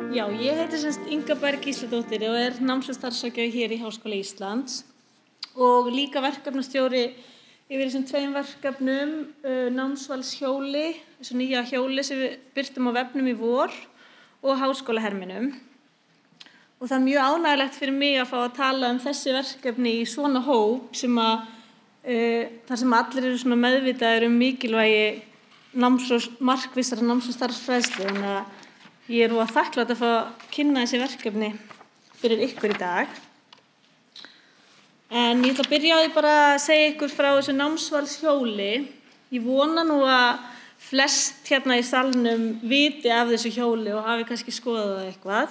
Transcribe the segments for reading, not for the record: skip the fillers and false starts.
Já, ég heiti Inga Berg Gísladóttir og náms- og starfsráðgjafi hér í Háskóla Íslands og líka verkefnastjóri yfir þessum tveim verkefnum, námsvalshjóli, þessu nýja hjóli sem við birtum á vefnum í vor og háskólaherminum. Og það mjög ánægjulegt fyrir mig að fá að tala þessi verkefni í svona hóp þar sem allir eru svona meðvitaðir mikilvægi markvissrar náms- og starfsfræðslu. Þannig að ég nú þakklát að fá að kynna þessi verkefni fyrir ykkur í dag. En ég ætla að byrja á því bara að segja ykkur frá þessu námsvalshjóli. Ég vona nú að flest hérna í salnum viti af þessu hjóli og hafi kannski skoðað það eitthvað.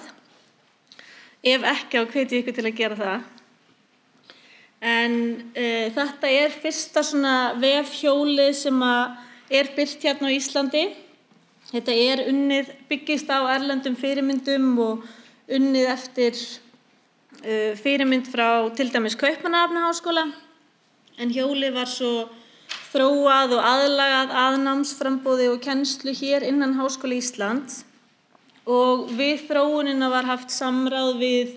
Ef ekki, þá hvet ég ykkur til að gera það. En þetta fyrsta svona vefhjóli sem birt hérna á Íslandi. Þetta byggist á erlendum fyrirmyndum og unnið eftir fyrirmynd frá til dæmis Kaupmannahafnarháskóla. En hjólið var svo þróað og aðlagað að námsframboði og kennslu hér innan Háskóla Íslands. Og við þróunina var haft samráð við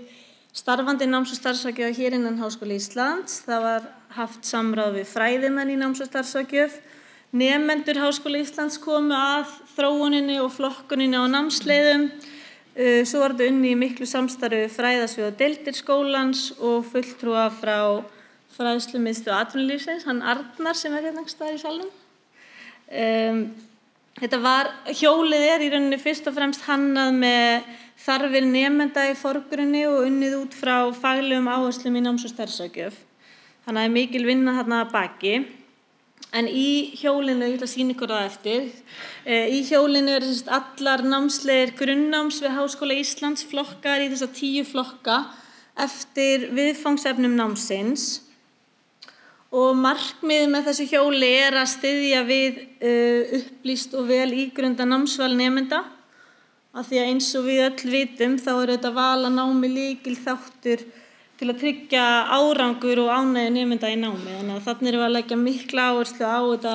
starfandi náms- og starfsráðgjafa hér innan Háskóla Íslands. Það var haft samráð við fræðimenn í náms- og starfsráðgjöf. Nemendur Háskóla Íslands komu að þróuninni og flokkuninni á námsleiðum. Svo var þetta unnið í miklu samstarfi við fræðasvið og deildir skólans og fulltrúa frá fræðslumiðstöð atvinnulífsins, hann Arnar sem hérna einhvers staðar í salnum. Hjólið í rauninni fyrst og fremst hannað með þarfir nemenda í forgrunni og unnið út frá faglegum áherslum í náms- og starfsráðgjöf. Þannig að mikil vinna þarna að baki. En í hjólinu, ég ætla að sýna ykkur það eftir, í hjólinu allar námsleiðir grunnnáms við Háskóla Íslands flokkar í þessa 10 flokka eftir viðfangsefnum námsins. Og markmiðið með þessu hjóli að styðja við upplýst og vel ígrundað námsval nemenda. Af því að eins og við öll vitum þá þetta val að námi lykilþáttur til að tryggja árangur og ánægju nemenda í námi. Þannig að þarna erum við að leggja mikla áherslu á þetta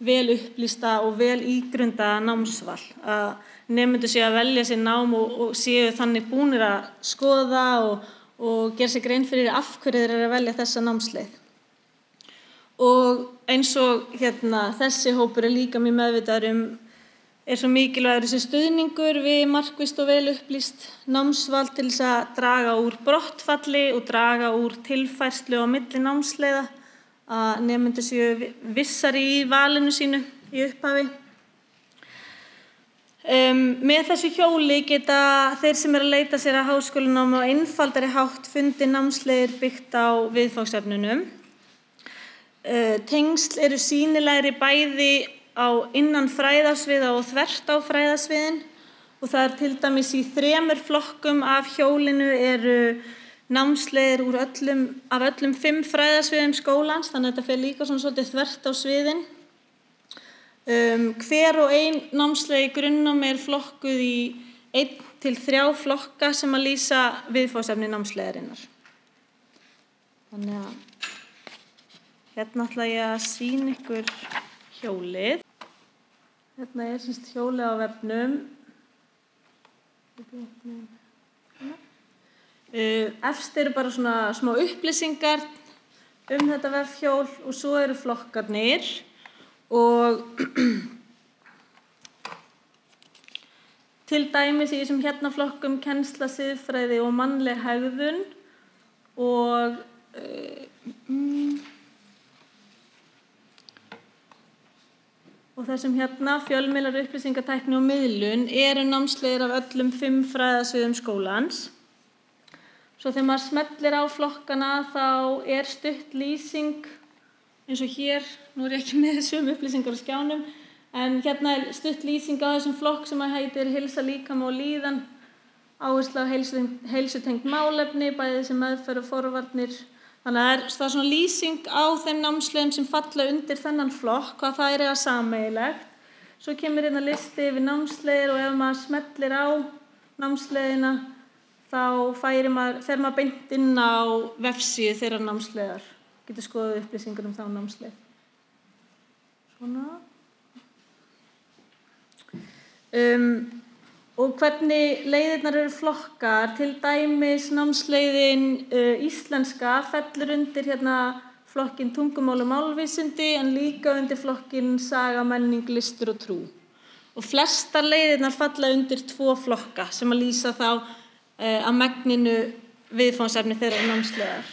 vel upplýsta og vel ígrundaða námsval. Að nemendur séu að velja sér nám og séu þannig búnir að skoða og gera sér grein fyrir af hverju þeir eru að velja þessa námsleið. Og eins og þessi hópur líka mjög meðvitaður svo mikilvægur þessi stuðningur við markvisst og vel upplýst námsval til þess að draga úr brottfalli og draga úr tilfærslu á milli námsleiða, að nemendur séu vissari í valinu sínu í upphafi. Með þessu hjóli geta þeir sem að leita sér að háskólanámi á einfaldari hátt fundið námsleiðir byggt á viðfangsefnunum. Tengsl eru sýnilegri bæði innan fræðasviða og þvert á fræðasviðin og það til dæmis í 3 flokkum af hjólinu eru námsleiðir af öllum 5 fræðasviðum skólans, þannig að þetta fer líka svolítið þvert á sviðin. Hver og ein námsleið í grunnnámi flokkuð í 1 til 3 flokka sem að lýsa viðfangsefni námsleiðarinnar. Þannig að hérna ætla ég að sýna ykkur hjólið. Hérna hjólið á vefnum. Efst eru bara svona smá upplýsingar þetta vefhjól og svo eru flokkarnir og til dæmis í þessum flokkum kennsla, siðfræði og mannleg hegðun og þessum fjölmiðlar, upplýsingatækni og miðlun eru námsleiðir af öllum 5 fræðasviðum skólans. Svo þegar maður smellir á flokkana þá stutt lýsing eins og hér, nú ég ekki með sömu upplýsingar á skjánum, en stutt lýsing á þessum flokk sem heitir heilsa, líkama og líðan, áhersla á heilsutengd málefni, bæði sem meðferð og forvarnir. Þannig að það svona lýsing á þeim námsleiðum sem falla undir þennan flokk, hvað það eiga sameiginlegt. Svo kemur listi yfir námsleiðir og ef maður smellir á námsleiðina þá fer maður beint inn á vefsíðu þeirra námsleiðar. Getur skoðað upplýsingar þá námsleið. Svona. og hvernig leiðirnar eru flokkar, til dæmis námsleiðin íslenska fellur undir hérna flokkinn tungumál og málvísindi en líka undir flokkinn saga, menning, listir og trú. Og flestar leiðirnar falla undir 2 flokka sem að lýsa þá að megninu viðfangsefni þeirra námsleiðar.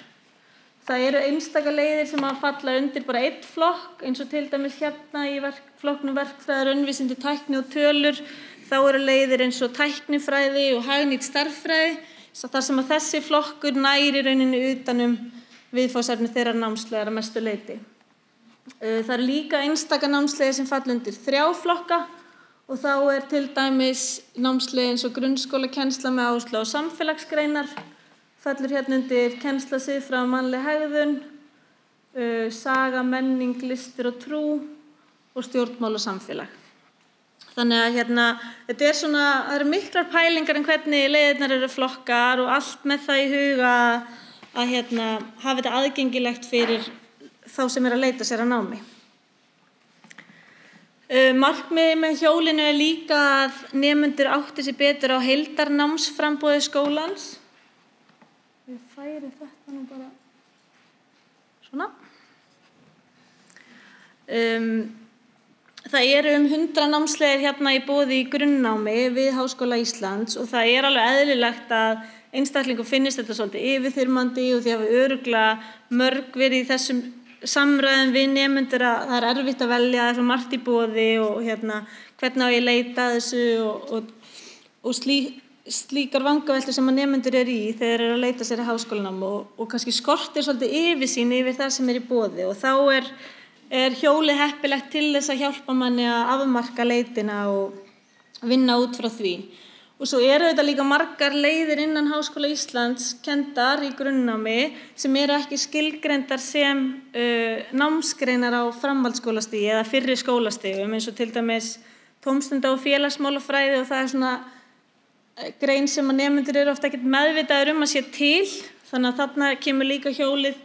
Það eru einstaka leiðir sem að falla undir bara 1 flokk, eins og til dæmis hérna í flokknum verkfræði, raunvísindi, tækni og tölur. Þá eru leiðir eins og tæknifræði og hagnýt stærðfræði, þar sem að þessi flokkur næri rauninni utanum viðfangsefni þeirra námsleiðar að mestu leyti. Það eru líka einstaka námsleiðir sem falla undir 3 flokka og þá er til dæmis námsleið eins og grunnskólakennsla með áherslu á samfélagsgreinar, fellur hérna undir kennsla siðfræði og mannleg hegðun, saga, menning, listir og trú og stjórnmál og samfélag. Þannig að hérna, þetta er svona, það eru miklar pælingar hvernig leiðirnar eru flokkar og allt með það í huga að hérna, hafa þetta aðgengilegt fyrir þá sem að leita sér að námi. Markmiðið með hjólinu er líka að nemendur átti sig betur á heildarnámsframboði skólans. Ég færi þetta nú bara svona. Það eru 100 námsleiðir hérna í boði í grunnnámi við Háskóla Íslands og það er alveg eðlilegt að einstaklingum finnist þetta svolítið yfirþyrmandi og því hafa örugglega mörg verið í þessum samræðum við nemendur að það er erfitt að velja, það er svo margt í boði og hérna, hvernig á ég leita að þessu og slíkar vangaveltur sem að nemendur eru í þegar þeir eru að leita sér í háskólanám og kannski skortir svolítið yfirsýn yfir það sem er í boði og þá er hjólið heppilegt til þess að hjálpa manni að afmarka leitina og vinna út frá því. Og svo eru þetta líka margar leiðir innan Háskóla Íslands kenndar í grunnnámi sem eru ekki skilgreindar sem námsgreinar á framhaldsskólastigi eða fyrri skólastigum eins og til dæmis tómstunda- og félagsmálafræði og það er svona grein sem að nemendur eru ofta ekkert meðvitaður að sé til þannig að þarna kemur líka hjólið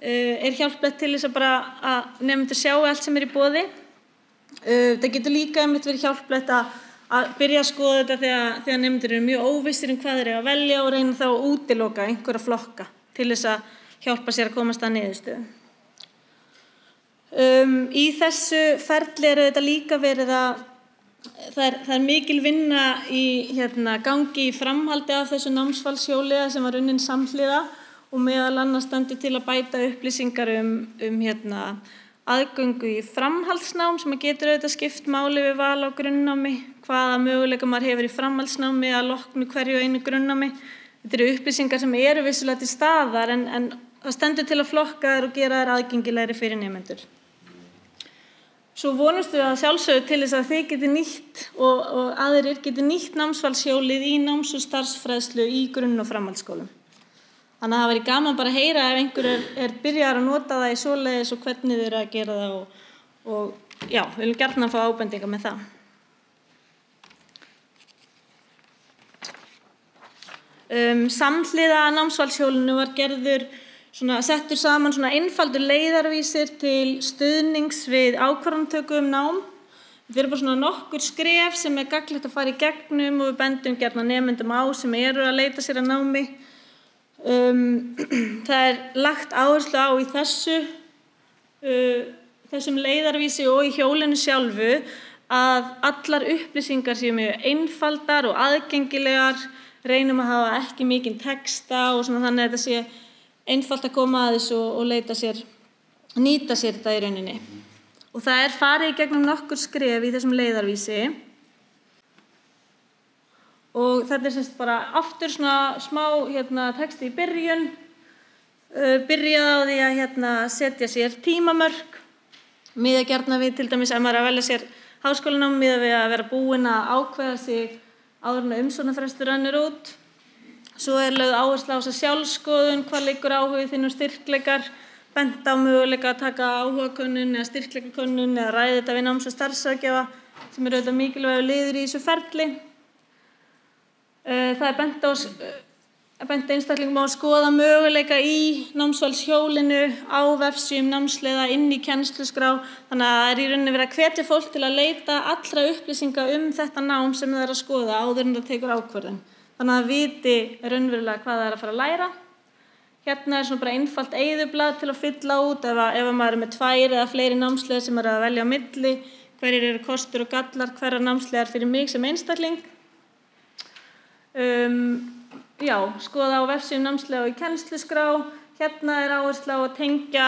er hjálplegt til þess að bara að nemendur sjá allt sem er í boði. Það getur líka einmitt verið hjálplegt að byrja að skoða þetta þegar nemendur eru mjög óvissir hvað þeir eru að velja og reyna þá að útiloka einhverja flokka til þess að hjálpa sér að komast að niðurstöðu. Í þessu ferli er þetta líka verið að það er mikil vinna í gangi í framhaldi af þessu námsvalshjóli sem var unnin samhliða og meðal annars stendur til að bæta upplýsingar aðgöngu í framhaldsnám sem getur auðvitað skipt máli við val á grunnnámi, hvaða möguleika maður hefur í framhaldsnámi að loknu hverju einu grunnnámi. Þetta eru upplýsingar sem eru vissulega til staðar en það stendur til að flokka þær og gera þær aðgengilegri fyrir nemendur. Svo vonumst við að sjálfsögðu til þess að þið geti nýtt og aðrir geti nýtt námsvalshjólið í náms- og starfsfræðslu í grunn- og framhaldsskólum. Þannig að það væri gaman bara að heyra ef einhver er byrjar að nota það í svoleiðis og hvernig þeir eru að gera það og já, við viljum gjarnan fá ábendingar með það. Samhliða námsvalshjólinu var settur saman einfaldur leiðarvísir til stuðnings við ákvarðanatöku nám. Þetta eru bara nokkur skref sem er gagnlegt að fara í gegnum og við bendum gjarnan nemendum á sem eru að leita sér að námi. Það er lagt áherslu á í þessum leiðarvísi og í hjólinu sjálfu að allar upplýsingar séu mjög einfaldar og aðgengilegar, reynum að hafa ekki mikinn texta og þannig að þetta sé einfalt að koma að þessu og nýta sér þetta í rauninni. Og það er farið í gegnum nokkur skref í þessum leiðarvísi. Og þetta er bara aftur smá texti í byrjun, byrjað á því að setja sér tímamörk, miða gjarnan við til dæmis ef maður er að velja sér háskólanám, miða við að vera búinn að ákveða sig áður en umsóknarfrestur rennur út. Svo er lögð áhersla á þessa sjálfskoðun, hvað liggur áhugi þinn og styrkleikar, bent á möguleika að taka áhugakönnun eða styrkleikakönnun eða ræða þetta við náms- og starfsráðgjafa sem eru auðvitað mikilvægur liður í þessu ferli. Það er bent á bent einstaklingum á að skoða möguleika í námsvalshjólinu á vefsíðum námsleiða inn í kennsluskrá. Þannig að það er í rauninni verið að hvetja fólk til að leita allra upplýsinga þetta nám sem það er að skoða áður en það tekur ákvörðun. Þannig að það viti raunverulega hvað það er að fara að læra. Hérna er svona bara einfalt eyðublað til að fylla út ef maður er með 2 eða fleiri námsleiðir sem er að velja á milli. Hverjir eru kostur og gallar, hverjar námsleiðar fyrir mig sem einstakling. Skoða á vefsíðum námsleiða og í kennsluskrá. Hérna er áhersla á að tengja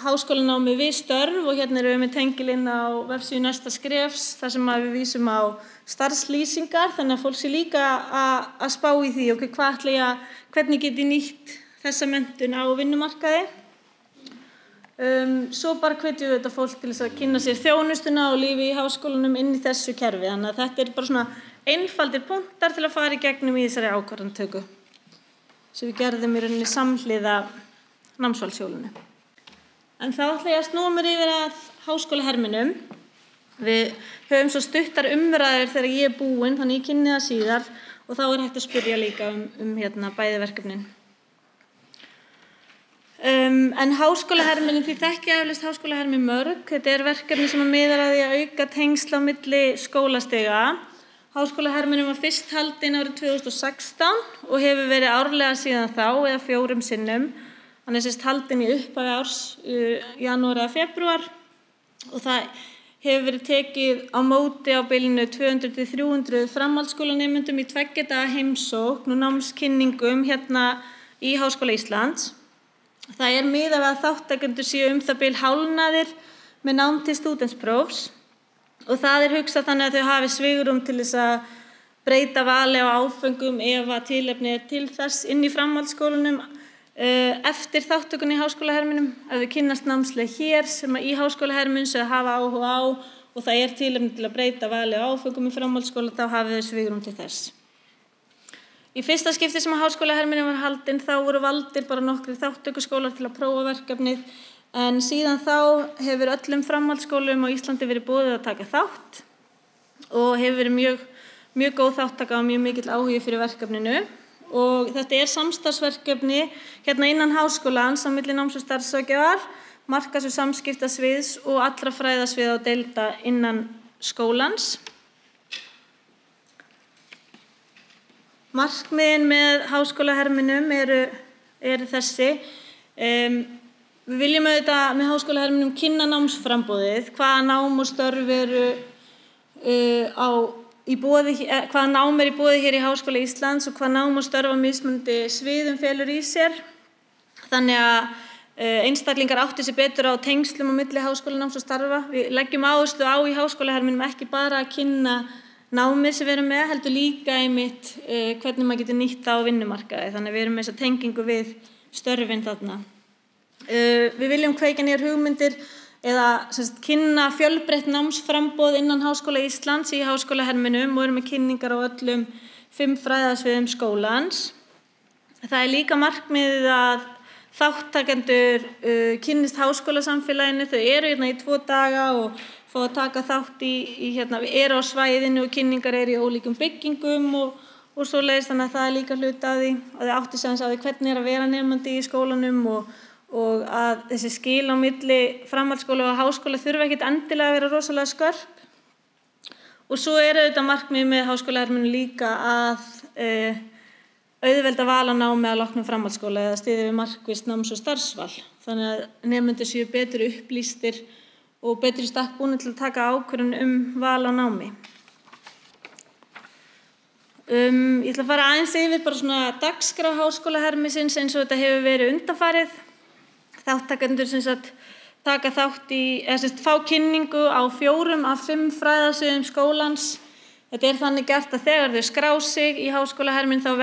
háskólanámi við störf og hérna erum við með tengilinn á vefsíðu Næsta skrefs þar sem við vísum á starfslýsingar þannig að fólk sé líka að spá í því hvernig get ég nýtt þessa menntun á vinnumarkaði. Svo bara hvetjum við þetta fólk til þess að kynna sér þjónustuna og lífi í háskólanum inn í þessu kerfi. Þannig að þetta bara svona einfaldir punktar til að fara í gegnum í þessari ákvarðanatöku sem við gerðum í rauninni samhliða námsvalshjólinu. En þá ætla ég að snúa mér yfir að háskólaherminum. Við höfum svo stuttar umræður þegar ég er búin, þannig ég kynni það síðar og þá er hægt að spyrja líka bæði verkefnin. En háskólaherminin, því þekki ég eflaust háskólahermi mörg. Þetta er verkefni sem miðar að því að auka tengsl á milli skólastiga. Háskólaherminum var fyrst haldinn árið 2016 og hefur verið árlega síðan þá eða 4 sinnum. Hann er haldinn í upphafi árs, janúar eða febrúar og það hefur verið tekið á móti á bilinu 200-300 framhaldsskólanemendum í 2 daga heimsókn og námskynningum hérna í Háskóla Íslands. Það er miðað við að þátttakendur séu það bil hálfnaðir með nám til stúdentsprófs og það er hugsað þannig að þau hafi svigrúm til þess að breyta vali á áföngum ef að tilefni er til þess inn í framhaldsskólanum eftir þáttökunni í háskólaherminum. Ef þau kynnast námsleið hér sem í háskólaherminum sem hafa áhuga á og það er tilefni til að breyta vali á áföngum í framhaldsskóla þá hafi þau svigrúm til þess. Í fyrsta skipti sem háskólaherminum var haldinn þá voru valdir bara nokkrir þátttökuskólar til að prófa verkefnið en síðan þá hefur öllum framhaldsskólum á Íslandi verið boðið að taka þátt og hefur verið mjög góð þáttaka og mjög mikill áhugi fyrir verkefninu og þetta er samstarfsverkefni hérna innan háskólans á milli náms- og starfsráðgjafar, markaðs- og samskiptasviðs og allra fræðasviða og deilda innan skólans. Markmiðin með háskólaherminum eru þessi. Við viljum auðvitað með háskólaherminum kynna námsframboðið, hvaða nám og störf hvaða nám í boði hér í Háskóla Íslands og hvaða nám og störf á mismunandi sviðum felur í sér. Þannig að einstaklingar átti sig betur á tengslum á milli háskólanáms og starfa. Við leggjum áherslu á í háskólaherminum ekki bara að kynna námið sem við erum með, heldur líka einmitt hvernig maður getur nýtt á vinnumarkaði. Þannig að við erum með þessa tengingu við störfin þarna. Við viljum kveikja nýjar hugmyndir eða kynna fjölbreytt námsframboð innan Háskóla Íslands í háskólaherminum og erum með kynningar á öllum 5 fræðasviðum skólans. Það er líka markmiðið að þáttakendur kynnist háskólasamfélaginu. Þau eru hérna í 2 daga og fá að taka þátt við eru á svæðinu og kynningar eru í ólíkum byggingum og svoleiðis þannig að það er líka hluti af því að þau átti sig aðeins á því hvernig að vera nemandi í skólanum og að þessi skil á milli framhaldsskóla og háskóla þurfa ekkert endilega að vera rosalega skörp. Og svo þetta markmið með háskólaherminum líka að auðvelda val á námi að loknum framhaldsskóla eða styðja við markvisst náms- og starfsval. Þannig að nemendur séu betur upplýstir og betur í stakk búnir til að taka ákvörðun val á námi. Ég ætla að fara aðeins yfir bara svona dagskrá háskólahermisins eins og þetta hefur verið undanfarið. Þáttakendur taka þátt fá kynningu á 4 af 5 fræðasviðum skólans. Þetta er þannig gert að þegar þau skrá sig í háskólahermin þá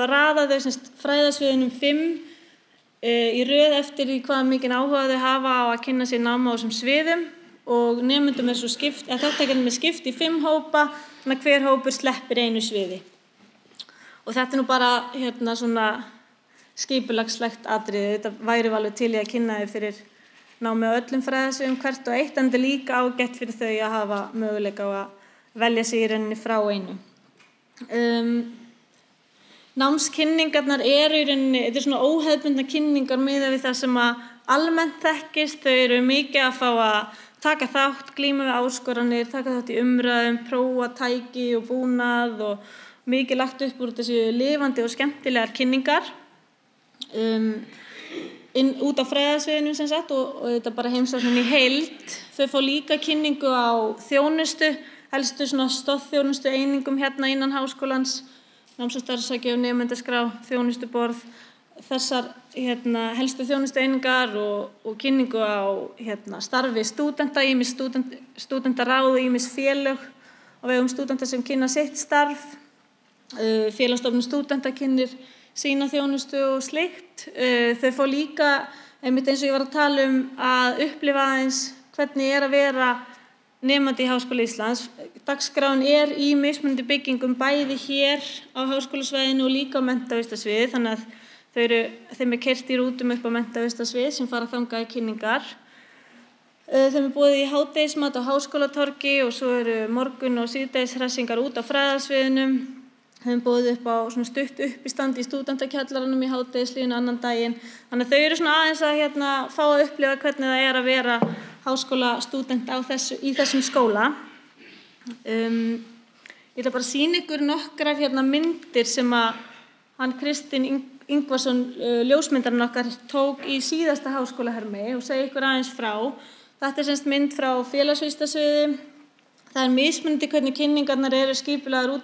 raða þau fræðasviðunum 5 í röð eftir því hvað mikinn áhuga þau hafa á að kynna sér nám á þessum sviðum og nemendum svo skipt, þáttakendum skipt í 5 hópa, þannig að hver hópur sleppir einu sviði. Og þetta er nú bara svona skipulagslegt atriði. Þetta væri alveg til í að kynna þau fyrir námi á öllum fræðasviðum hvert og eitt en þetta er líka ágætt fyrir þau að hafa möguleika á að velja sig í rauninni frá einu. námskynningarnar eru í rauninni, þetta svona óhefðbundnar kynningar miðað við það sem að almennt þekkist. Þau eru mikið að fá að taka þátt, glíma við áskoranir, taka þátt í umræðum, prófa tæki og búnað og mikið lagt upp úr þessu lifandi og skemmtilegar kynningar út á fræðasviðinu sem sagt og þetta bara heimsóknin í heild. Þau fá líka kynningu á þjónustu, helstu svona stoðþjónustu einingum hérna innan háskólans, náms- og starfsráðgjöf, nemendaskrá, þjónustuborð, þessar helstu þjónustu einingar og kynningu á starfi stúdenta, ýmis stúdentaráð, ýmis félög á vegum stúdenta sem kynna sitt starf, Félagsstofnun stúdenta kynnir sína þjónustu og slíkt. Þau fá líka, einmitt eins og ég var að tala að upplifa aðeins hvernig að vera nemandi í Háskóla Íslands. Dagskráin í mismunandi byggingum bæði hér á háskólasvæðinu og líka á menntavistarsviði, þannig að þeim keyrt í rútum upp á menntavistarsvið sem fara þangað í kynningar. Þeim boðið í hádegismat á Háskólatorgi og svo eru morgun- og síðdegisressingar út á fræðasviðunum. Þeim boðið upp á svona stutt uppistand í stúdentakjallaranum í hádegislífinu annan daginn. Þannig að þau eru svona aðeins að fá að upplifa hvernig það að vera háskólastúdent í þessum skóla. Ég ætla bara að sýna ykkur nokkrar myndir sem að hann Kristinn Ingvarsson, ljósmyndarinn okkar, tók í síðasta háskólahermi og segja ykkur aðeins frá. Þetta semst mynd frá félagsvísindasviði. Það mismunandi hvernig kynningarnar eru skipulagðar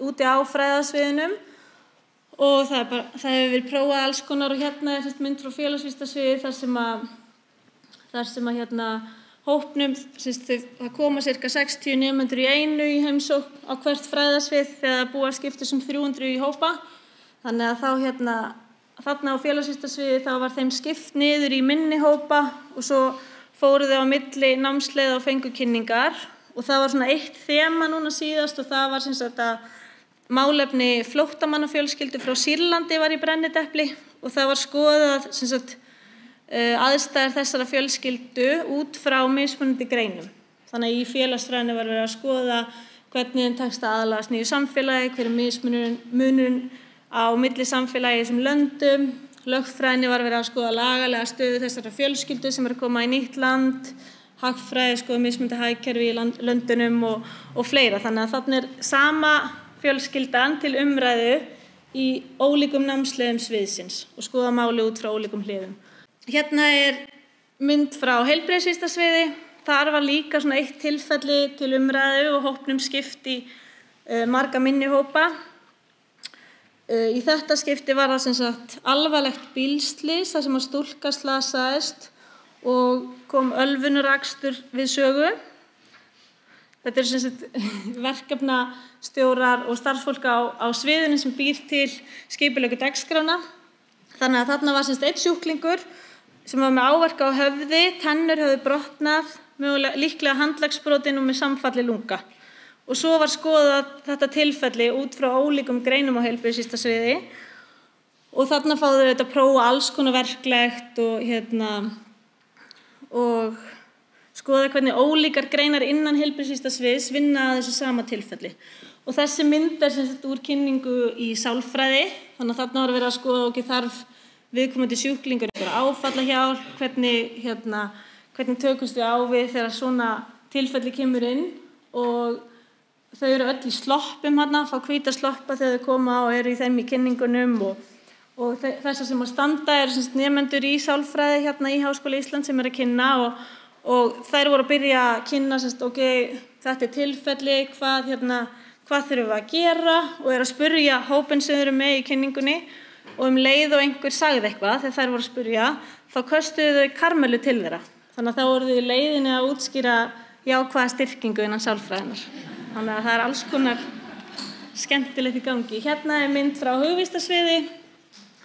úti á fræðasviðunum og það hefur verið prófað alls konar og hérna er mynd frá félagsvísindasviði þar sem hópnum, það koma cirka 60 nemendur í einu í heimsókn á hvert fræðasvið þegar búið að skipta 300 í hópa. Þannig að þarna á félagsvísindasviði þá var þeim skipt niður í minni hópa og svo fóru þau á milli námsleiða og fengu kynningar og það var svona eitt þema núna síðast og það var sem sagt að málefni flóttamannafjölskyldu frá Sýrlandi var í brennidepli og það var skoðað sem sagt aðstæður þessara fjölskyldu út frá mismunandi greinum. Þannig að í félagsfræðinni var verið að skoða hvernig þeim tekst að aðlagast nýju samfélagi, hver munurinn á milli samfélagi í þessum löndum. Lögfræðinni var verið að skoða lagalega stöðu þessara fjölskyldu sem að koma í nýtt land, hagfræði, skoða mismunandi hagkerfi í löndunum og fleira. Þannig að þarna sama fjölskyldan til umræðu í ólíkum námsleiðum sviðsins og skoða máli út frá ólíkum hliðum. Hérna mynd frá heilbrigðisvísindasviði. Þar var líka svona eitt tilfelli til umræðu og hópnum skipt í marga minni hópa. Í þetta skipti var það sem sagt alvarlegt bílslys þar sem að stúlka slasaðist og kom ölvunarakstur við sögu. Þetta eru sem sagt verkefnastjórar og starfsfólk á sviðinu sem býr til skipulegu dagskrána. Þannig að þarna var sem sagt einn sjúklingur sem var með áverka á höfði, tennur höfðu brotnað, líklega handleggsbrotin og með samfalli lunga. Og svo var skoðað þetta tilfelli út frá ólíkum greinum á heilbrigðisvísindasviði og þarna fáðu þau að prófa alls konar verklegt og skoða hvernig ólíkar greinar innan heilbrigðisvísindasviðs vinna að þessu sama tilfelli. Og þessi mynd sem sagt úr kynningu í sálfræði, þannig að þarna var verið að skoða þarf viðkomandi sjúklingur áfallahjálp, hvernig tökumst við á við þegar svona tilfelli kemur inn og þau eru öll í sloppum fá hvíta sloppa þegar þau koma og eru í þeim í kynningunum og þessar sem að standa eru nemendur í sálfræði í Háskóla Íslands sem eru að kynna og þær voru að byrja að kynna þetta tilfelli, hvað þurfum við að gera og eru að spyrja hópinn sem eru með í kynningunni og leið og einhver sagði eitthvað þegar þær voru að spyrja, þá köstuðu þau karmelu til þeirra. Þannig að þá voru þau í leiðinni að útskýra jákvæða styrkingu innan sálfræðinnar. Þannig að það alls konar skemmtilegt í gangi. Hérna mynd frá hugvísindasviði,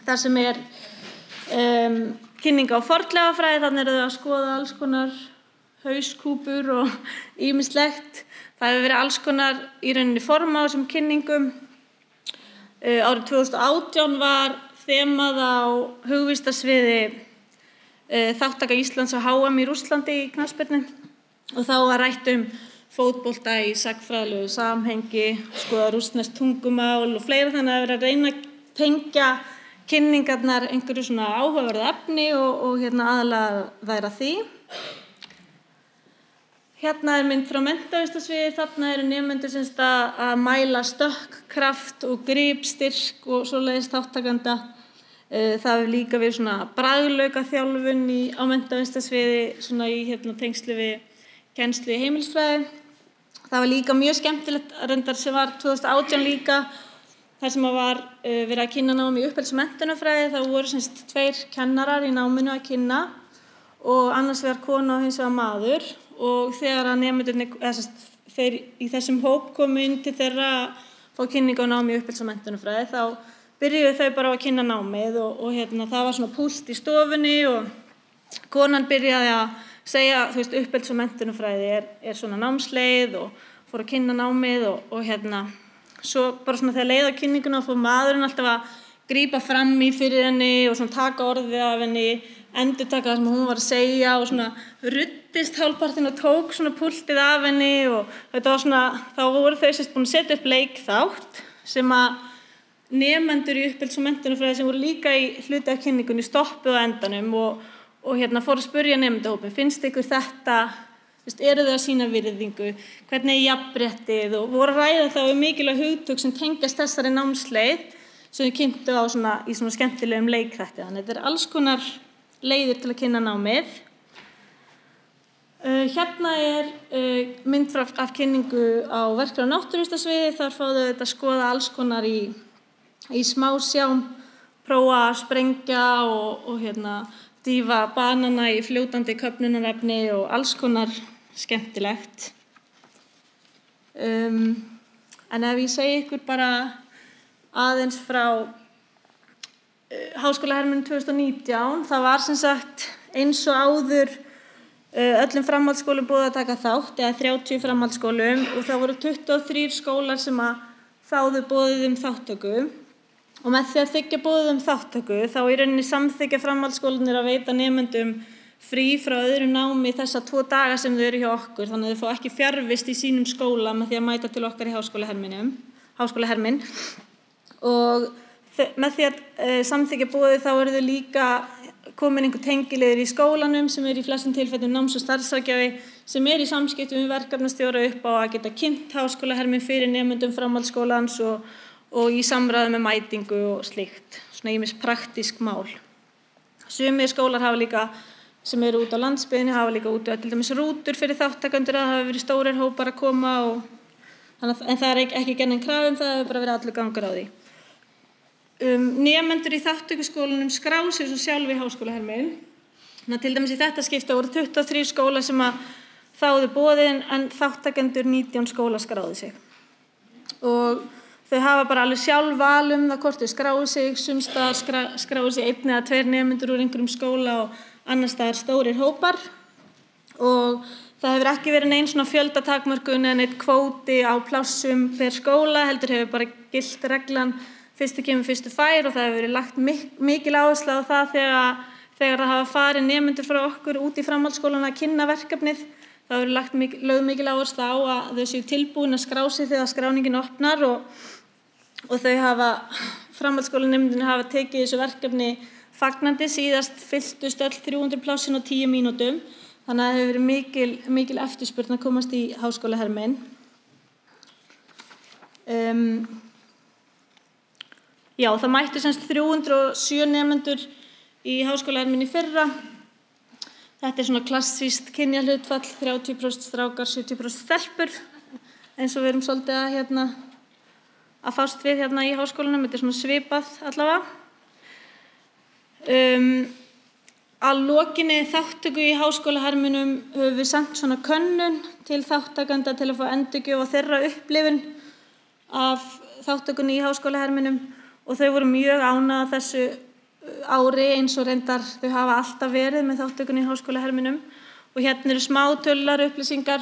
þar sem kynning á fornleifafræði, þannig eru þau að skoða alls konar hauskúpur og ýmislegt. Það hefur verið alls konar í rauninni forma á þessum kynningum. Árið 2018 var þemað á hugvísindasviði þátttaka Íslands á HM í Rússlandi í knattspyrnu og þá var rætt fótbolta í sagnfræðilegu samhengi, skoða rússneskt tungumál og fleira, þannig að vera að reyna að tengja kynningarnar einhverju svona áhugaverðu efni og aðalega þær að því. Hérna mynd frá menntavísindasviði, þarna eru nemendur sem sagt að mæla stökk, kraft og gripstyrk og svoleiðis þáttakanda. Það hefur líka verið svona bragðlaukaþjálfun á menntavísindasviði svona í tengslu við kennslu í heimilisfræði. Það var líka mjög skemmtilegt reyndar sem var 2018 líka, þar sem var verið að kynna nám í uppeldis- og menntunarfræði. Það voru sem sagt 2 kennarar í náminu að kynna og annars vegar kona og hins vegar maður. Og þegar að nemendurnir, þeir í þessum hóp komu inn til þeirra að fá kynningu á námi í uppeldis- og menntunarfræði, þá byrjuðu þau bara að kynna námið og það var svona púlt í stofunni og konan byrjaði að segja, uppeldis- og menntunarfræði er svona námsleið og fór að kynna námið og svo bara svona þegar leið á kynninguna fór maðurinn alltaf að grípa fram í fyrir henni og svona taka orðið af henni, endurtaka það sem hún var að segja og svona ruddist hálfpartinn og tók svona púltið af henni og þetta var svona, þá voru þau sérst búin að setja upp leikþátt sem að nemendur í uppeldis- og menntunarfræði sem voru líka í hluti af kynningunni stoppuðu á endanum og fóru að spyrja nemendahópinn, finnst ykkur þetta, eru þau að sýna virðingu, hvernig er jafnréttið og voru að ræða þá mikilvæg hugtök sem tengjast þessari námsleið sem þau kynntu á svona, í svona skemmtilegum leikþætti. Þannig þetta alls konar leiðir til að kynna námið. Hérna er mynd af kynningu á verkfræði- og náttúruvísindasviði. Þar fá þau að skoða alls konar í smásjám, prófa að sprengja og dýfa banana í fljótandi köfnunarefni og alls konar skemmtilegt. En ef ég segi ykkur bara aðeins frá Háskólaherminum 2019, það var sem sagt eins og áður öllum framhaldsskólum boðið að taka þátt, eða 30 framhaldsskólum og það voru 23 skólar sem að þáðu boðið þátttöku og með því að þiggja boðið þátttöku þá í rauninni samþykkja framhaldsskólarnir að veita nemendum frí frá öðru námi þessa 2 daga sem þau eru hjá okkur, þannig að þau fá ekki fjarvist í sínum skóla með því að mæta til okkar í Háskólahermin og með því að samþykkja boðið þá eru þau líka komin einhver tengiliður í skólanum sem í flestum tilfellum náms- og starfsráðgjafi sem í samskiptum við verkefnastjóra upp á að geta kynnt Háskólahermin fyrir nemendum framhaldsskólans og í samræðu með mætingu og slíkt, svona ýmis praktísk mál. Sumir skólar hafa líka, sem eru út á landsbyggðinni, hafa líka út til dæmis rútur fyrir þáttakendur að það hafa verið stórir hópar að koma en það er ekki gerð krafa það hefur bara verið allur gangur á því. Nemendur í þátttökuskólanum skrá sig svo sjálf í Háskólahermin. Til dæmis í þetta skipta voru 23 skólar sem að þáðu boðin en þáttakendur 19 skóla skráðu sig. Og þau hafa bara alveg sjálf val það hvort þau skráðu sig, sums staðar skráðu sig 1 eða 2 nemendur úr einhverjum skóla og annars staðar stórir hópar. Og það hefur ekki verið nein svona fjöldatakmörkun en eitt kvóti á plássum per skóla, heldur hefur bara gilt reglan fyrstu kemur, fyrstu fær og það hefur verið lagt mikil áhersla á það þegar það hafa farið nemendur frá okkur út í framhaldsskólana að kynna verkefnið. Það hefur lögð mikil áhersla á að þau séu tilbúin að skrá sig þegar skráningin opnar og þau hafa, framhaldsskólanemendurnir hafa tekið þessu verkefni fagnandi, síðast fylltust öll 300 plássin á 10 mínútum. Þannig að það hefur verið mikil eftirspurn að komast í Háskólahermin. Já, það mættu semst 307 nemendur í Háskólahermin í fyrra. Þetta svona klassískt kynjahlutfall, 30% strákar, 70% stelpur, eins og við erum svolítið að fást við í háskólanum. Þetta svona svipað allavega. Að lokinni þáttöku í Háskólaherminum höfum við sent svona könnun til þáttakenda til að fá endurgjöf á þeirra upplifun af þáttökunni í Háskólaherminum og þau voru mjög ánægð þessu ári eins og reyndar þau hafa alltaf verið með þáttökunni í Háskólaherminum og hérna eru smá tölulegar upplýsingar.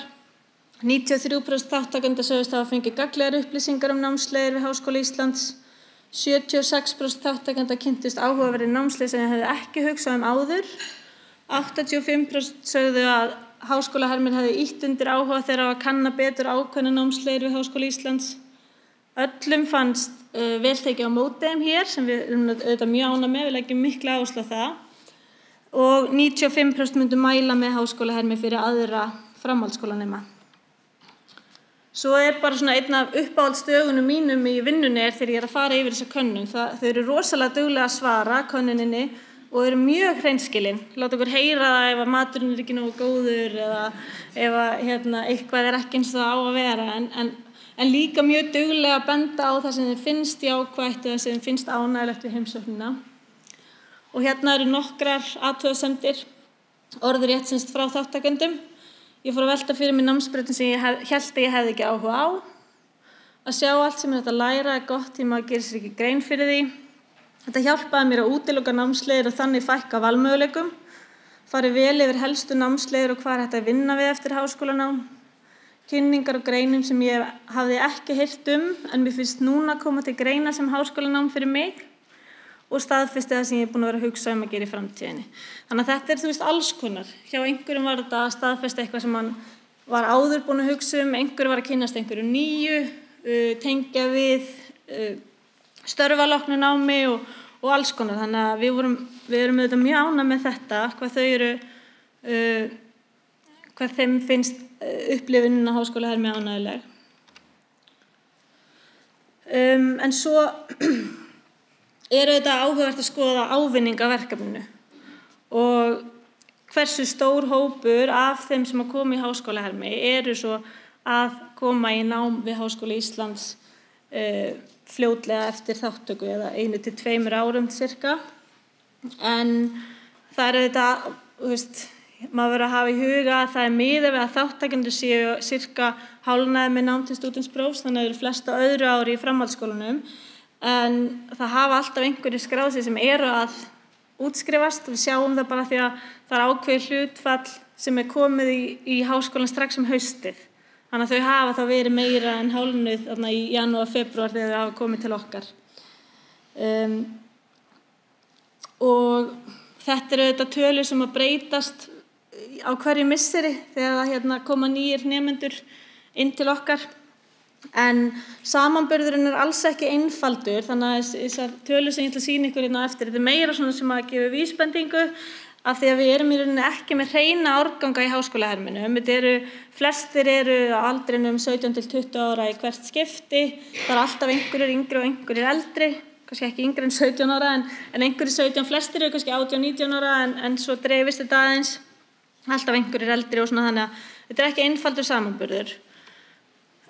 93% þáttakenda sögðust hafa fengið gagnlegar upplýsingar námsleiðir við Háskóla Íslands. 76% þáttakenda kynntust áhugaverðir námsleið sem þau hefðu ekki hugsað áður. 85% sögðu að háskólahermir hefði ýtt undir áhuga þeirra á að kanna betur ákveðna námsleiðir við Háskóla Íslands. Öllum fannst vel tekið á móti þeim hér, sem við erum auðvitað mjög ánægð með, við leggjum mikla áherslu á það. Og 95% myndu mæla með háskólahermi fyrir aðra framhaldsskólanema. Svo bara svona einn af uppáhaldsdögunum mínum í vinnunni þegar ég að fara yfir þessa könnun. Þau eru rosalega duglega að svara könnuninni og eru mjög hreinskilin. Láta okkur heyra það ef að maturinn ekki nógu góður eða ef að eitthvað ekki eins og það á að vera. En líka mjög duglega að benda á það sem þeim finnst jákvætt eða sem þeim finnst ánægjulegt við heimsóknina. Og eru nokkrar athugasemdir, orðrétt semst frá þáttakendum. Ég fór að velta fyrir mig námsbrautum sem ég hélt að ég hefði ekki áhuga á. Að sjá allt sem hægt að læra gott því maður gerir sér ekki grein fyrir því. Þetta hjálpaði mér að útiloka námsleiðir og þannig fækka valmöguleikum. Farið vel yfir helstu námsleiðir og hvað hægt að vinna við eftir háskólanám. Kynningar og greinum sem ég hafði ekki heyrt en mér finnst núna koma til greina sem háskólanám fyrir mig. Og staðfesti það sem ég búin að vera að hugsa að gera í framtíðinni. Þannig að þetta alls konar. Hjá einhverjum var þetta að staðfesta eitthvað sem hann var áður búin að hugsa einhverjum var að kynnast einhverju nýju, tengja við störfaloknu námi og alls konar. Þannig að við erum auðvitað mjög ánægð með þetta, hvað þeim finnst upplifunin á háskólahermi ánægjuleg. En svo þetta áhugavert að skoða ávinning af verkefninu og hversu stór hópur af þeim sem að koma í háskólahermi eru svo að koma í nám við Háskóla Íslands fljótlega eftir þáttöku eða 1 til 2 árum cirka. En það þetta, maður verður að hafa í huga að það miðað við að þátttakendur séu cirka hálfnaðir með nám til stúdentsprófs, þannig að það eru flesta öðru ári í framhaldsskólanum. En það hafa alltaf einhverjir skráð sig sem eru að útskrifast. Við sjáum það bara því að það ákveðið hlutfall sem komið í háskólan strax haustið. Þannig að þau hafa þá verið meira en hálfnuð í janúar, febrúar þegar þau hafa komið til okkar. Og þetta auðvitað tölur sem að breytast á hverju misseri þegar það koma nýjir nemendur inn til okkar. En samanburðurinn alls ekki einfaldur, þannig að þessar tölur sem ég ætla að sýna ykkur eftir, þetta meira svona sem að gefa vísbendingu af því að við erum í rauninni ekki með hreina árganga í háskólaherminum. Flestir eru á aldrinum 17 til 20 ára í hvert skipti. Það alltaf einhverjir yngri og einhverjir eldri, kannski ekki yngri en 17 ára, en einhverjir 17, flestir eru kannski 18-19 ára, en svo dreifist þetta aðeins, alltaf einhverjir eldri og svona, þannig að þetta ekki einfaldur samanburður.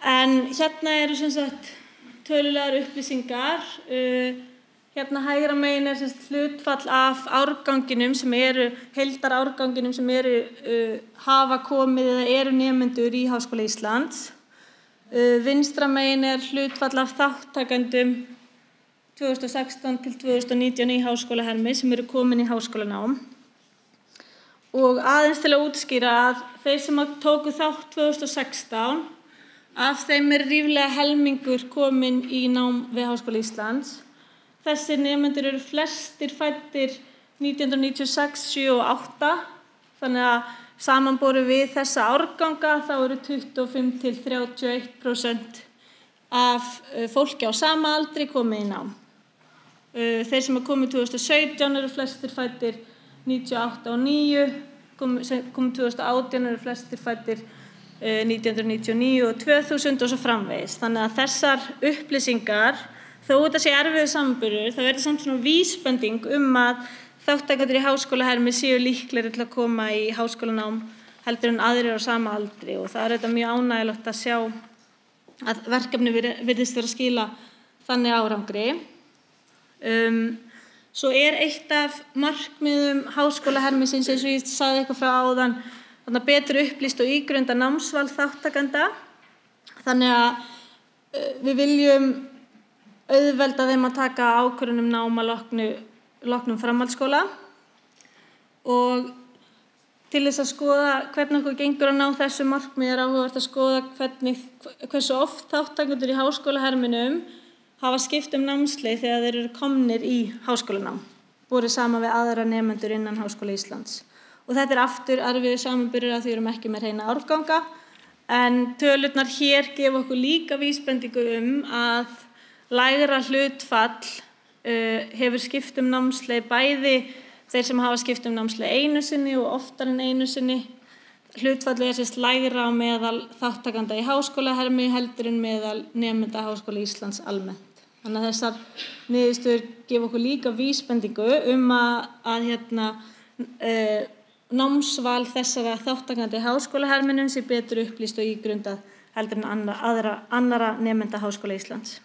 En eru sem sagt tölulegar upplýsingar. Hægra megin hlutfall af árganginum sem heildarárganginum sem hafa komið eða eru nemendur í Háskóla Íslands. Vinstra megin hlutfall af þáttakendum 2016 til 2019 í háskólahermi sem eru komin í háskólanám. Og aðeins til að útskýra að þeir sem tóku þátt 2016, af þeim ríflega helmingur komin í nám við Háskóla Íslands. Þessir nemendur eru flestir fæddir 1996, 7 og 8. Þannig að samanborið við þessa árganga þá eru 25 til 31% af fólki á sama aldri komið í nám. Þeir sem komið 2017 eru flestir fæddir 98 og 9, komið 2018 eru flestir fæddir 1999 og 2000 og svo framvegis. Þannig að þessar upplýsingar, þó þetta sé erfiður samanburður, það verður samt svona vísbending að þátttakendur í háskólahermi séu líklegri til að koma í háskólanám heldur en aðrir á sama aldri og það þetta mjög ánægjulegt að sjá að verkefni virðist vera að skila þannig árangri. Svo eitt af markmiðum háskólahermisins, eins og ég sagði eitthvað frá áðan, betur upplýst og ígrunda námsval þáttakenda. Þannig að við viljum auðvelda þeim að taka ákvörðun nám að loknum framhaldsskóla og til þess að skoða hvernig okkur gengur að ná þessu markmiði áhugavert að skoða hversu oft þátttakendur í háskólaherminum hafa skipt námsleið þegar þeir eru komnir í háskólanám, borið saman við aðra nemendur innan Háskóla Íslands. og þetta aftur erfiður samanburður að því við erum ekki með hreina árganga, en tölurnar hér gefa okkur líka vísbendingu að lægra hlutfall hefur skipt námsleið, bæði þeir sem hafa skipt námsleið einu sinni og oftar en einu sinni. Hlutfallið sést lægra á meðal þáttakanda í háskólahermi heldur en meðal nemenda Háskóla Íslands almennt. Þannig að þessar niðurstöður gefa okkur líka vísbendingu að námsval þessara þáttakandi í háskólaherminum sé betur upplýst og ígrundað heldur en annara nemenda Háskóla Íslands.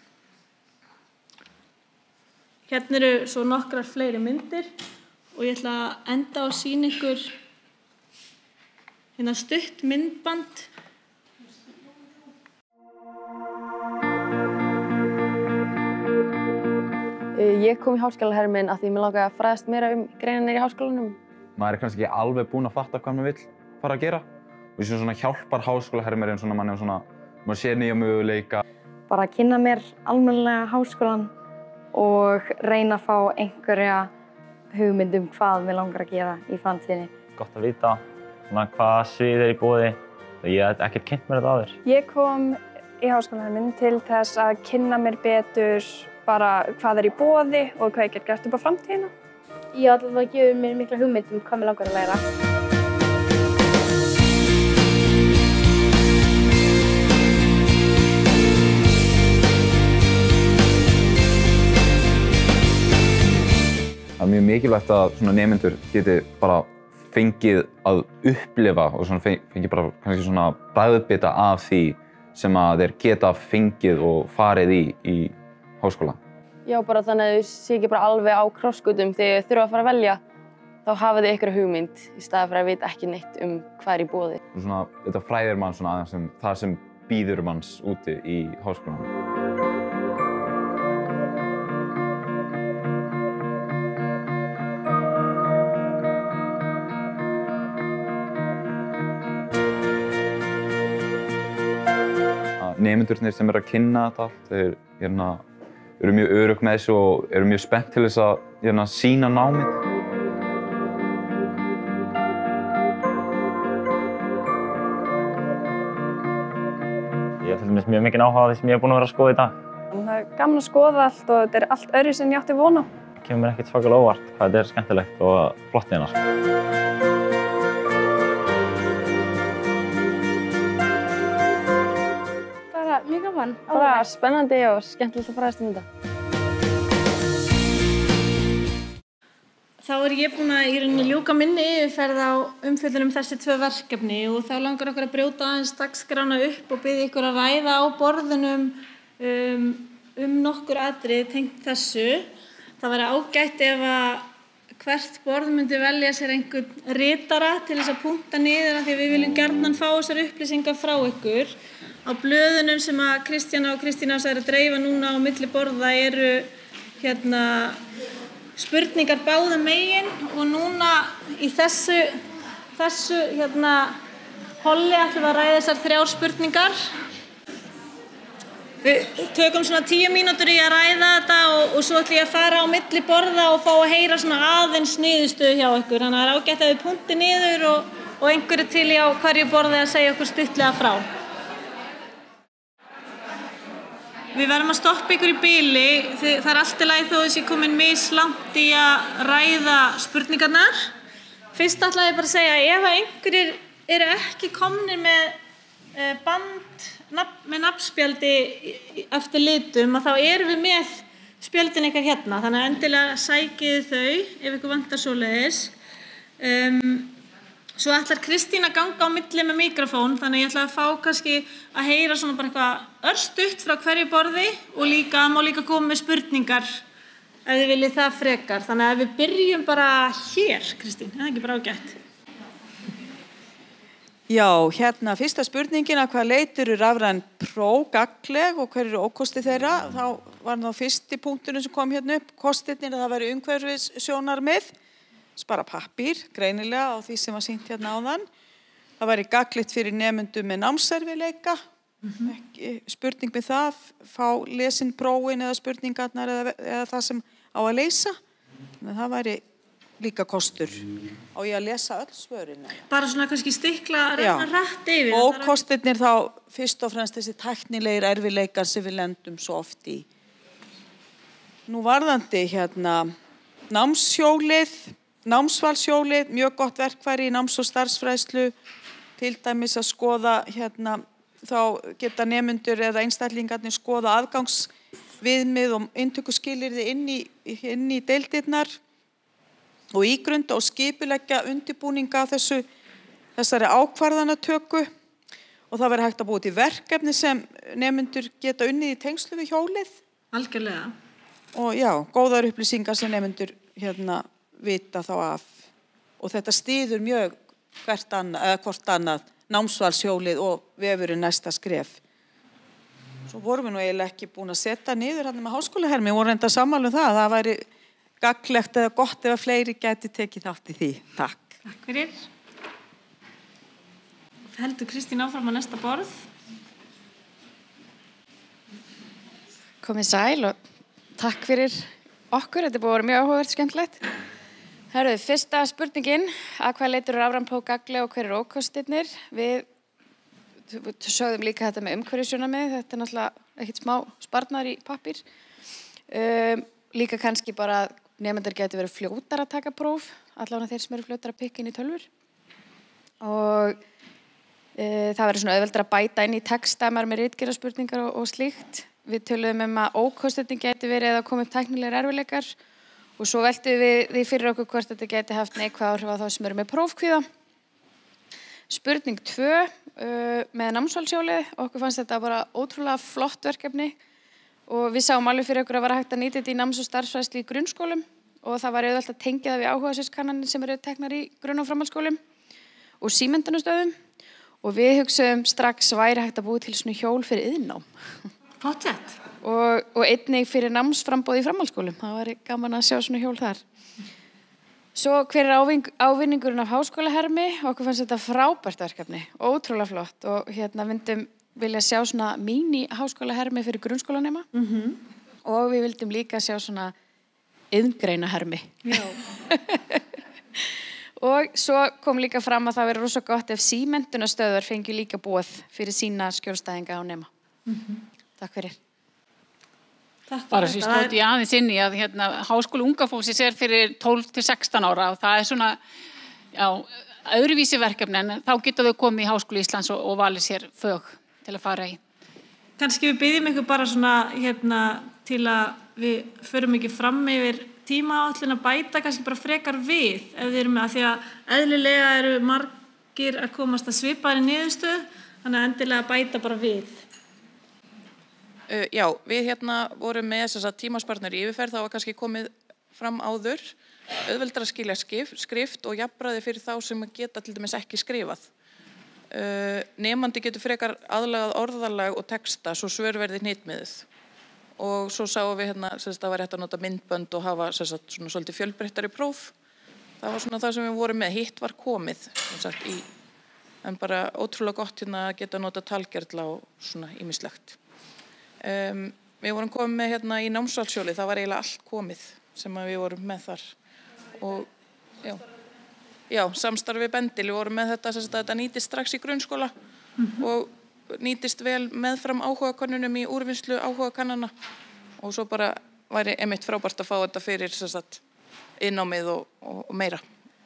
Hérna eru svo nokkrar fleiri myndir og ég ætla að enda á að sýna ykkur stutt myndband. Ég kom í háskólaherminn af því mér langaði að fræðast meira greinarnar í háskólanum. Maður kannski ekki alveg búinn að fatta hvað maður vill fara að gera. Og þessu svona hjálpar háskólahermirinn svona manni maður sér nýja möguleika. Bara að kynna mér almennilega háskólann og reyna að fá einhverja hugmynd hvað mér langar að gera í framtíðinni. Gott að vita hvaða svið í boði. Ég hef ekkert kynnt mér þetta áður. Ég kom í háskólaherminn til þess að kynna mér betur bara hvað í boði og hvað ég get gert upp á framtíðina. Ég allavega gefur mér mikla hugmynd hvað mér langar að læra. Það mjög mikilvægt að nemendur geti bara fengið að upplifa og fengið bara kannski bragðbita af því sem að þeir geta fengið og farið í háskóla. Já, bara þannig að þau sé ekki bara alveg á krossgötum þegar þau þurfa að fara að velja, þá hafa þau einhverja hugmynd í staðinn fyrir að vita ekki neitt hvað í boði. Þetta fræðir mann aðeins það sem bíður manns úti í háskólanum. Nemendurnir sem að kynna þetta allt, þeir eru mjög örugg með þessu og eru mjög spennt til þess að sýna námið. Ég hef til dæmis mjög mikinn áhuga á því sem ég hef búinn að vera að skoða í dag. Það er gaman að skoða allt og þetta er allt öðruvísi en ég átti von á. Það kemur mér ekkert svakalega óvart hvað þetta er skemmtilegt og flott hérna. Mjög gaman. Bara spennandi og skemmtilegt að fræðast þetta. Þá ég búin að í rauninni ljúka minni yfirferð á umfjöllun þessi 2 verkefni og þá langar okkur að brjóta aðeins dagskrána upp og biðja ykkur að ræða á borðunum nokkur atriði tengt þessu. Það væri ágætt ef að hvert borð myndi velja sér einhvern ritara til þess að punkta niður af því að við viljum gjarnan fá þessar upplýsingar frá ykkur. Á blöðunum sem að Kristjana og Kristín Ása eru að dreifa núna á milli borða eru spurningar báðum megin og núna í þessu holli ætlum við að ræða þessar 3 spurningar. Við tökum 10 mínútur í að ræða þetta og svo ætlum ég að fara á milli borða og fá að heyra aðeins niðurstöðu hjá ykkur. Þannig að það er ágætt að við punkti niður og einhverju til á hverju borði að segja okkur stuttlega frá. Við verðum að stoppa ykkur í bili, það er allt í lagi þó þessi komin mislangt í að ræða spurningarnar. Fyrst ætla ég bara að segja, ef einhverjir eru ekki komnir með band með nafnspjaldi eftir litum, þá erum við með spjöldin ykkar hérna, þannig að endilega sækið þau ef ykkur vantar svoleiðis. Svo ætlar Kristín að ganga á milli með mikrofón, þannig ég ætla að fá kannski að heyra bara eitthvað örstutt frá hverju borði og má líka koma með spurningar ef þið viljið það frekar. Þannig að við byrjum bara hér, Kristín, er það ekki bara ágætt? Já, fyrsta spurningin að hvað leitur rafræn próf gagnleg og hver eru ókosti þeirra. Þá var fyrsti punkturinn sem kom upp, kostirnir að það væri umhverfissjónarmið. Spara pappír, greinilega á því sem var sýnt áðan. Það væri gagnlegt fyrir nemendum með námserfiðleika. Spurning með það, fá lesin prófin eða spurningarnar eða það sem á að leysa. Þannig að það væri líka kostur. Á ég að lesa öll svörin? Bara svona kannski stikla að reyna rætt yfir. Ókostirnir þá fyrst og fremst þessi tæknilegir erfiðleikar sem við lendum svo oft í. Nú varðandi námshjólið, námsvalshjólið, mjög gott verkfæri í náms- og starfsfræðslu, til dæmis að skoða þá geta nemendur eða einstaklingarnir skoða aðgangsviðmið og inntökuskilyrði inn í deildirnar og ígrunda og skipuleggja undirbúninga á þessari ákvarðanatöku og það verður hægt að búa til verkefni sem nemendur geta unnið í tengslu við hjólið. Algjörlega. Og góðar upplýsingar sem nemendur vita þá af. Og þetta styður mjög hvort annað námsvalshjólið og vefurinn næsta skref. Svo vorum við nú eiginlega ekki búin að setja niður með háskólahermi, vorum enda sammála það. Það væri gagnlegt eða gott ef að fleiri gæti tekið þátt í því. Takk. Takk fyrir. Heldur Kristín áfram á næsta borð. Komið sæl og takk fyrir okkur. Þetta búið að vera mjög áhugavert skemmtilegt. Herðu, fyrsta spurningin, að hvað leitur rafræn próf gagnleg og hver ókostirnir? Við sögðum líka þetta með umhverfissjónarmið, þetta náttúrulega ekkert smá sparnaður í pappír. Líka kannski bara að nemendur getur verið fljótar að taka próf, allavega þeir sem eru fljótar að pikka inn í tölvur. Og það verður svona auðveldar að bæta inn í texta með ritgerðarspurningar og slíkt. Við töluðum að ókostirnir getur verið eða komið upp tæknilegar erfiðleikar. Og svo veltum við því fyrir okkur hvort þetta geti haft neikvæð áhrif á þá sem eru með prófkvíða. Spurning 2 með námsvalshjólið. Okkur fannst þetta bara ótrúlega flott verkefni og við sáum alveg fyrir okkur að vera hægt að nýta þetta í náms- og starfsfræðslu í grunnskólum og það var auðvelt að tengja það við áhugasvið sem eru teknar í grunn- og framhaldsskólum og símenntunarstöðum og við hugsaðum strax væri hægt að búi til svona hjól fyrir iðnnám. Pottet. Og einnig fyrir námsframboð í framhaldsskólum. Það var gaman að sjá svona hjól þar. Svo hver ávinningurinn af háskólahermi? Okkur fannst þetta frábært verkefni, ótrúlega flott og vildum vilja sjá svona míní háskólahermi fyrir grunnskólanema og við vildum líka sjá svona iðngreinahermi. Já. Og svo kom líka fram að það verður rosa gott ef símenntunarstöðvar fengju líka boð fyrir sína skjólstæðinga á nema. Takk fyrir. Bara svo stótt ég aðeins inn í að háskóli unga fólksins fyrir 12 til 16 ára og það svona, öðruvísi verkefni en þá geta þau komið í Háskóli Íslands og valið sér fög til að fara í. Kannski við byggjum ykkur bara svona til að við förum ekki fram yfir tímaáætlun að bæta kannski bara frekar við ef við erum með að því að eðlilega eru margir að komast að svipaðri niðurstöðu þannig að endilega bæta bara við. Já, við vorum með tímaspartner í yfirferð, það var kannski komið fram áður, auðveldar að skilja skrift og jafnræði fyrir þá sem geta til dæmis ekki skrifað. Nemandi getur frekar aðlagað orðalag og texta svo svör verði hnitmiðuð. Og svo sáum við það var hægt að nota myndbönd og hafa svona svolítið fjölbreyttari próf. Það var svona það sem við vorum með, hitt var komið, en bara ótrúlega gott að geta nota talgerðla og svona ýmislegt. Við vorum komið með í námsvalshjólið, það var eiginlega allt komið sem við vorum með þar og samstarfi við Bendil, við vorum með þetta nýtist strax í grunnskóla og nýtist vel meðfram áhugakönnunum í úrvinnslu áhugakannana og svo bara væri einmitt frábært að fá þetta fyrir innámið og meira.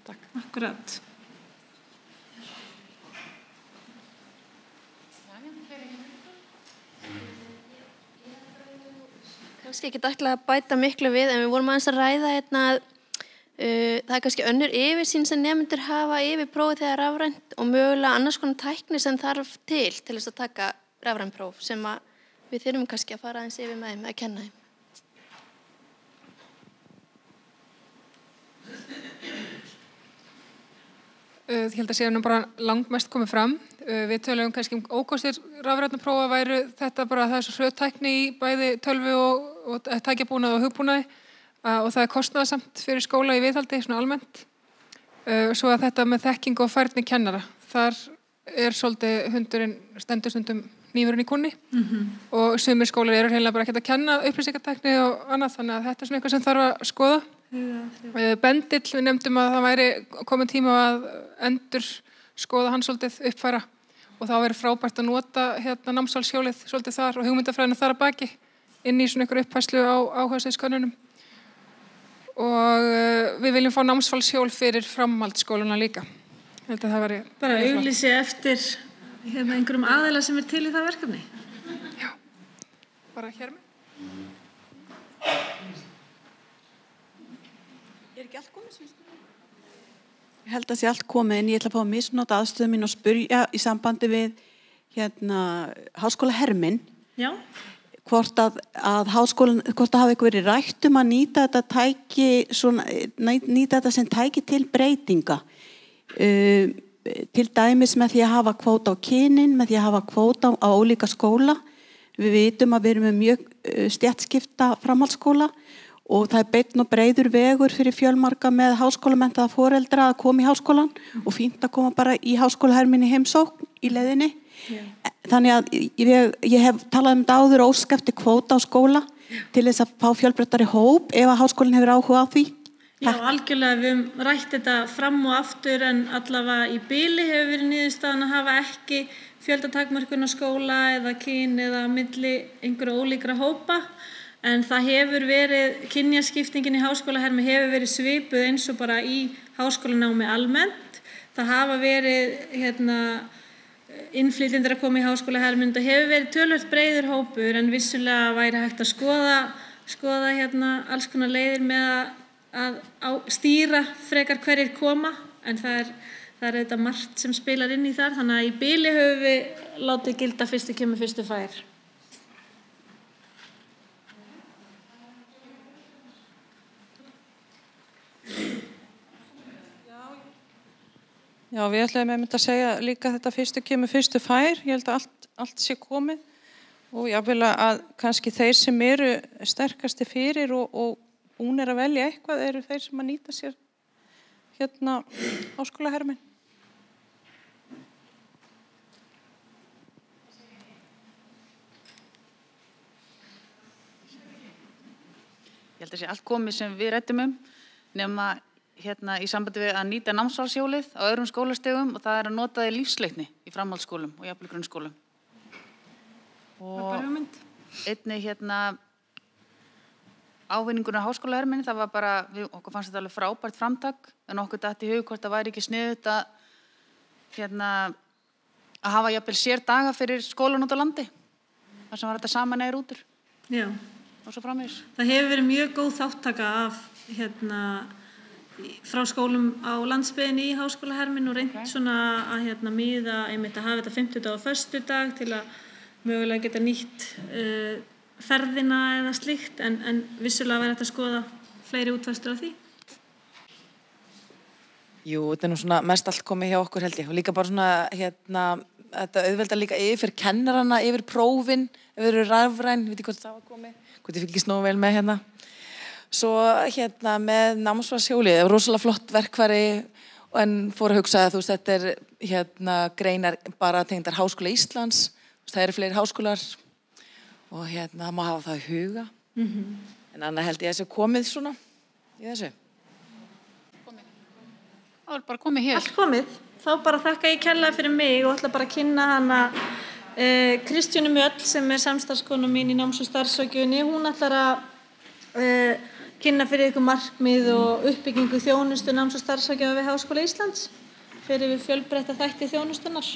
Takk. Akkurat. Kannski ekki ætla að bæta miklu við en við vorum aðeins að ræða það kannski önnur yfirsýn sem nemendur hafa yfir prófið þegar rafrænt og mögulega annars konar tækni sem þarf til þess að taka rafrænt próf sem við þurfum kannski að fara aðeins yfir með þeim að kenna þeim. Ég held að sé bara langmest komið fram. Við tölum kannski ókostir rafrænna prófa væru þetta bara það svo hröðtækni í bæði tölvu og tækjabúnaði og hugbúnaði og það kostnaðarsamt fyrir skóla í viðhaldi svona almennt. Svo að þetta með þekking og færni kennara. Þar svolítið hundurinn stendur stundum hnífurinn í kúnni og sumir skólar eru hreinlega bara ekki að kenna upplýsingatækni og annað þannig að þetta svona eitthvað sem þarf að skoða. Bendill, við nefndum að það væri komin tíma að endur skoða hann svolítið, uppfæra og þá verið frábært að nota námsvalshjólið svolítið þar og hugmyndafræðina þar að baki inn í svona einhver uppfærslu á áhugasviðskönnunum. Og við viljum fá námsvalshjól fyrir framhaldsskólana líka. Ég held að það væri bara auglýsi eftir einhverjum aðila sem til í það verkefni. Já, bara hér með. Ekki allt komið sem Ég held að sé allt komið en ég ætla að fá að misnota aðstöðu mín og spyrja í sambandi við Háskóla Herminn. Já. Hvort að háskólan, hvort að hafa eitthvað verið rætt að nýta þetta tæki nýta þetta sem tæki til breytinga. Til dæmis með því að hafa kvóta á kynin, með því að hafa kvóta á ólíka skóla. Við vitum að við erum með mjög stéttskipta framhaldsskóla og það beinn og breiður vegur fyrir fjölmarga með háskólamenntaða foreldra að koma í háskólan og fínt að koma bara í Háskóla Herminn í heimsókn í leiðinni. Þannig að ég hef talað um þetta áður ósk eftir kvóta á skóla til þess að fá fjölbreyttari hóp ef að háskólinn hefur áhuga á því. Já, algjörlega, við höfum rætt þetta fram og aftur en allavega í bili hefur verið niðurstaðan að hafa ekki fjöldatakmörkun á skóla eða kyn eða milli einhverja ólíkra hópa. En það hefur verið, kynjaskiptingin í Háskóla Herminn hefur verið svipuð eins og bara í háskólanámi almennt. Það hafa verið innflytjendur að koma í Háskóla Herminn. Það hefur verið töluvert breiður hópur en vissulega væri hægt að skoða alls konar leiðir með að stýra frekar hverjir koma. En það er þetta margt sem spilar inn í þar. Þannig að í bili höfum við látið gilda fyrstu kemur, fyrstu fær. Já, við ætlum að segja líka þetta fyrstu kemur, fyrstu fær. Ég held að allt sé komið og jáfnvel að kannski þeir sem eru sterkasti fyrir og búnir að velja eitthvað eru þeir sem að nýta sér Háskóla Herminn. Ég held að sé allt komið sem við ræddum nema í sambandi við að nýta námsvalshjólið á öðrum skólastigum og það að nota það í lífsleikni í framhaldsskólum og jafnvel grunnskólum. Og einnig ávinningur á Háskóla Herminn, það var bara, okkur fannst þetta alveg frábært framtak en okkur datt í hug hvort það væri ekki sniðugt að hafa jafnvel sér daga fyrir skólan út á landi þar sem var þetta saman eða rútur. Já. Og svo framvegis. Það hefur verið mjög góð þáttaka af frá skólum á landsbyggðinni í Háskóla Herminn og reynt svona að miða einmitt að hafa þetta 50 og föstudag til að mögulega geta nýtt ferðina eða slíkt en vissulega verður þetta að skoða fleiri útfærslur á því. Jú, þetta nú svona mest allt komið hjá okkur held ég og líka bara svona þetta auðvelda líka yfir kennarana, yfir prófin, ef þeir eru rafræn, veit ég hvort það var komið, hvort ég fylgist nógu vel með Svo með námsvalshjólið, það var rosalega flott verkfæri en fór að hugsa að þetta er greinar bara tengdar Háskóla Íslands, það eru fleiri háskólar og það má hafa það í huga. En annað held ég að þessu komið svona í þessu. Það er bara komið hér. Allt komið. Þá bara þakka ég kærlega fyrir mig og ætla bara að kynna hana Kristjánu Mjöll sem samstarfskona mín í náms- og starfsráðgjöfinni. Hún ætlar að kynna fyrir ykkur markmið og uppbyggingu þjónustu náms- og starfsráðgjafa við Háskóla Íslands fyrir við fjölbreytta þætti þjónustunnar.